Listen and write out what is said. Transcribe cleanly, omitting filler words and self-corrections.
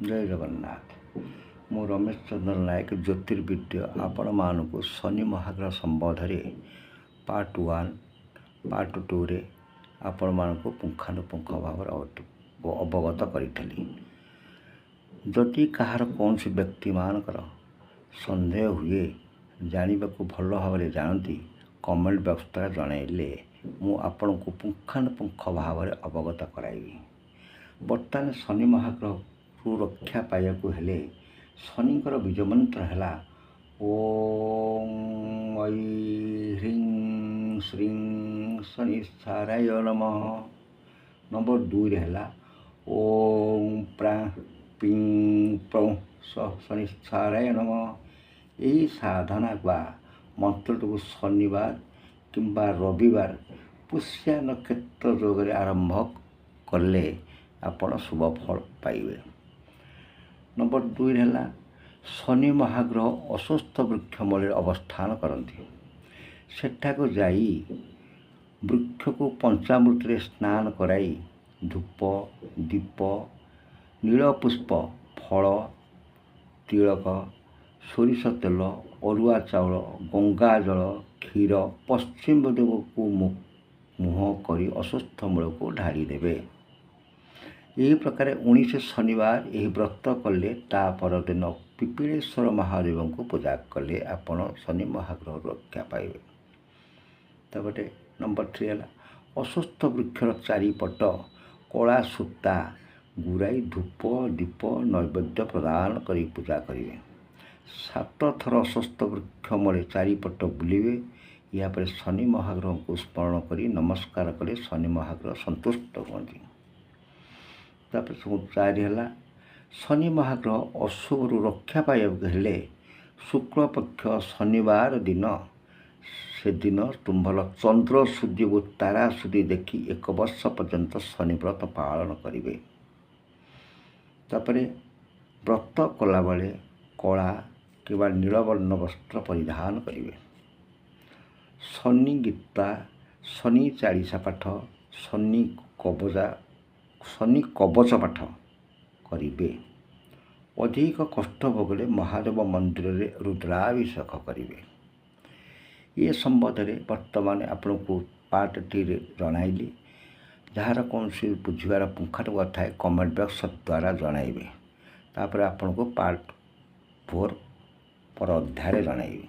जय जगन्नाथ। मु रमेश चंद्र नायक ज्योतिर्विद्य आपण मानक शनि महाग्रह संबंध में पार्ट 1 पार्ट 2 रे आपण मानक पुंखानुपुंख भाव अवगत करी। जदि कहार कौन व्यक्ति मानकर संदेह हुए जानवा भल भाव जानती कमेंट बॉक्स द्वारा जनइले मु आपण को पुंखानुपुंख भाव अवगत कराइबी। बर्तमान शनि महाग्रह को रक्षा पाइबाकू हेले शनिकर बीज मंत्र है ओम ऐ ह्रीं श्रीं शनिश्चाराय नमः। नंबर 2 है ओम प्रा पिं प्रं शनिश्चाराय नमः। यही साधना बा मंत्र शनिवार किंबा रविवार पुष्या नक्षत्र जोगरे आरंभ कले आपण शुभ फल पाइबे। नंबर 2 है शनि महाग्रह अस्वस्थ वृक्ष मूल अवस्थान करती। सेठा को जाई वृक्ष को पंचामृत रे स्नान कराई धूप दीप नीलपुष्प फल तिलक सोरिष तेल अरुआ चाउल गंगा जल क्षीर पश्चिम दिग को मुह कर अस्वस्थ मूल को ढाड़ी देवे। यही प्रकार 19 शनिवार यही व्रत कले ता परदिन पिपीलेश्वर महादेव को पूजा कले आपण शनि महाग्रह रक्षा पाइबे। तबटे नंबर 3 है अस्वस्थ वृक्षर चारिपट कला सूता गुराई धूप दीप नैवेद्य प्रदान करी पूजा करेंगे। 7 थर अस्वस्थ वृक्ष मूले चारिपट बुलिवे। यापर शनि महाग्रह को स्मरण करी नमस्कार कले शनि महाग्रह संतुष्ट हुए। तापर 4 है शनि महाग्रह अशुभ रक्षा पाइबा शुक्ल पक्ष शनिवार दिन से दिन तुम्भल चंद्र सूर्य को तारा सूर्य देखी 1 वर्ष पर्यंत शनि व्रत पालन करेंगे। तापर व्रत कला बेले कला कि नीलवर्ण वस्त्र परिधान करेंगे। शनि गीता शनि चालीसा पाठ शनि कवच पाठ करेंगे। अधिक कष्ट भोगले महादेव मंदिर रे रुद्राभिषेक करेंगे। ये संबंध में वर्तमान आपण को पार्ट 3 जनइली। जार कौन सी बुझार पुंखानुपुंख थाए कमेंट बॉक्स द्वारा जनइबे। तापर आपण को पार्ट 4 पर अध्याय जनइबे।